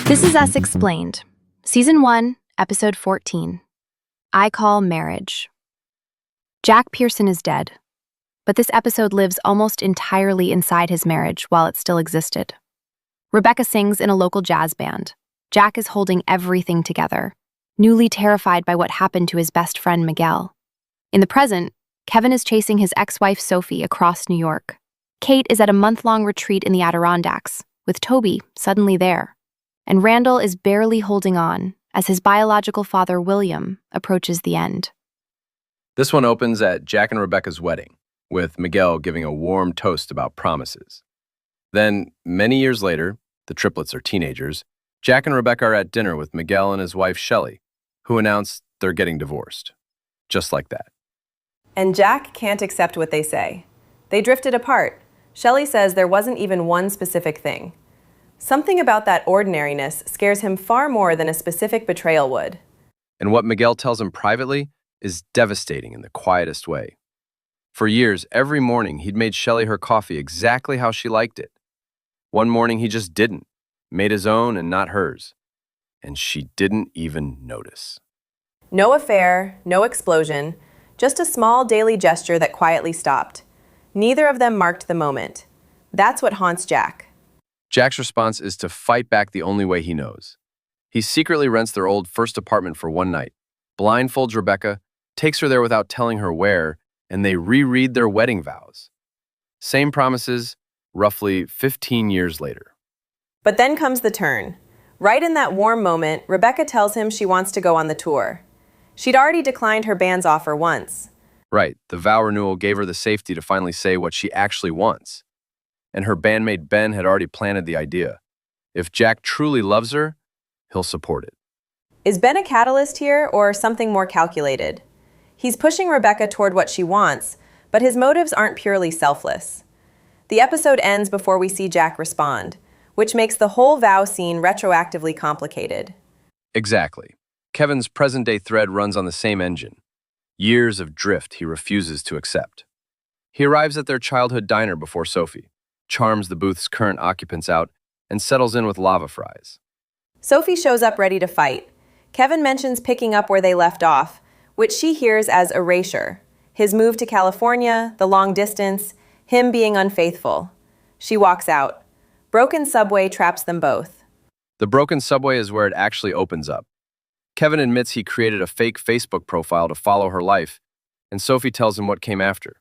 This is Us Explained, Season 1, Episode 14. I Call Marriage. Jack Pearson is dead, but this episode lives almost entirely inside his marriage while it still existed. Rebecca sings in a local jazz band. Jack is holding everything together, newly terrified by what happened to his best friend Miguel. In the present, Kevin is chasing his ex-wife Sophie across New York. Kate is at a month-long retreat in the Adirondacks, with Toby suddenly there. And Randall is barely holding on as his biological father, William, approaches the end. This one opens at Jack and Rebecca's wedding, with Miguel giving a warm toast about promises. Then, many years later, the triplets are teenagers, Jack and Rebecca are at dinner with Miguel and his wife, Shelley, who announce they're getting divorced. Just like that. And Jack can't accept what they say. They drifted apart. Shelley says there wasn't even one specific thing. Something about that ordinariness scares him far more than a specific betrayal would. And what Miguel tells him privately is devastating in the quietest way. For years, every morning, he'd made Shelley her coffee exactly how she liked it. One morning, he just didn't, made his own and not hers. And she didn't even notice. No affair, no explosion, just a small daily gesture that quietly stopped. Neither of them marked the moment. That's what haunts Jack. Jack's response is to fight back the only way he knows. He secretly rents their old first apartment for one night, blindfolds Rebecca, takes her there without telling her where, and they reread their wedding vows. Same promises, roughly 15 years later. But then comes the turn. Right in that warm moment, Rebecca tells him she wants to go on the tour. She'd already declined her band's offer once. Right, the vow renewal gave her the safety to finally say what she actually wants. And her bandmate Ben had already planted the idea. If Jack truly loves her, he'll support it. Is Ben a catalyst here, or something more calculated? He's pushing Rebecca toward what she wants, but his motives aren't purely selfless. The episode ends before we see Jack respond, which makes the whole vow scene retroactively complicated. Exactly. Kevin's present-day thread runs on the same engine. Years of drift he refuses to accept. He arrives at their childhood diner before Sophie, charms the booth's current occupants out, and settles in with lava fries. Sophie shows up ready to fight. Kevin mentions picking up where they left off, which she hears as erasure. His move to California, the long distance, him being unfaithful. She walks out. Broken subway traps them both. The broken subway is where it actually opens up. Kevin admits he created a fake Facebook profile to follow her life, and Sophie tells him what came after.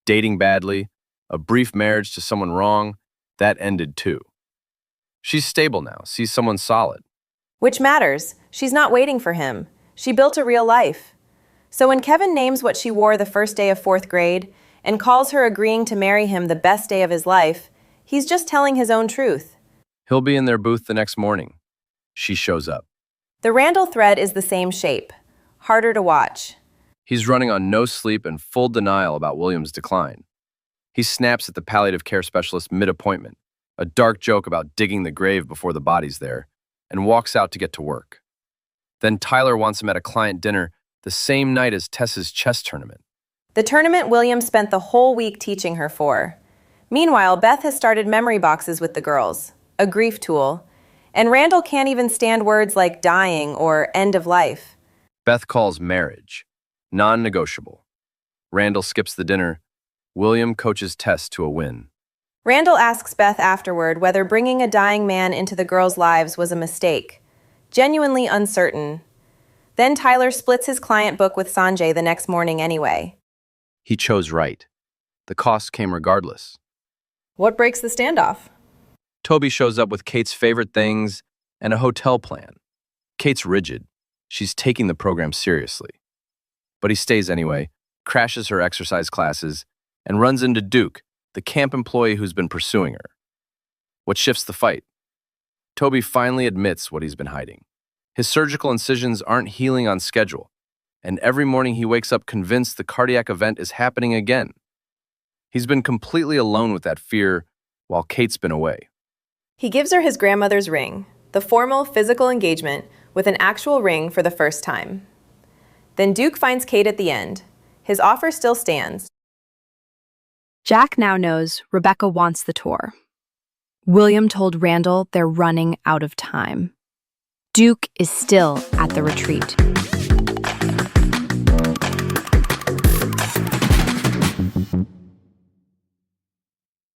Dating badly, a brief marriage to someone wrong, that ended too. She's stable now, sees someone solid. Which matters. She's not waiting for him. She built a real life. So when Kevin names what she wore the first day of 4th grade and calls her agreeing to marry him the best day of his life, he's just telling his own truth. He'll be in their booth the next morning. She shows up. The Randall thread is the same shape, harder to watch. He's running on no sleep and full denial about William's decline. He snaps at the palliative care specialist mid-appointment, a dark joke about digging the grave before the body's there, and walks out to get to work. Then Tyler wants him at a client dinner the same night as Tess's chess tournament. The tournament William spent the whole week teaching her for. Meanwhile, Beth has started memory boxes with the girls, a grief tool, and Randall can't even stand words like dying or end of life. Beth calls marriage non-negotiable. Randall skips the dinner. William coaches Tess to a win. Randall asks Beth afterward whether bringing a dying man into the girls' lives was a mistake, genuinely uncertain. Then Tyler splits his client book with Sanjay the next morning anyway. He chose right. The cost came regardless. What breaks the standoff? Toby shows up with Kate's favorite things and a hotel plan. Kate's rigid. She's taking the program seriously. But he stays anyway, crashes her exercise classes, and runs into Duke, the camp employee who's been pursuing her. What shifts the fight? Toby finally admits what he's been hiding. His surgical incisions aren't healing on schedule, and every morning he wakes up convinced the cardiac event is happening again. He's been completely alone with that fear while Kate's been away. He gives her his grandmother's ring, the formal physical engagement with an actual ring for the first time. Then Duke finds Kate at the end. His offer still stands. Jack now knows Rebecca wants the tour. William told Randall they're running out of time. Duke is still at the retreat.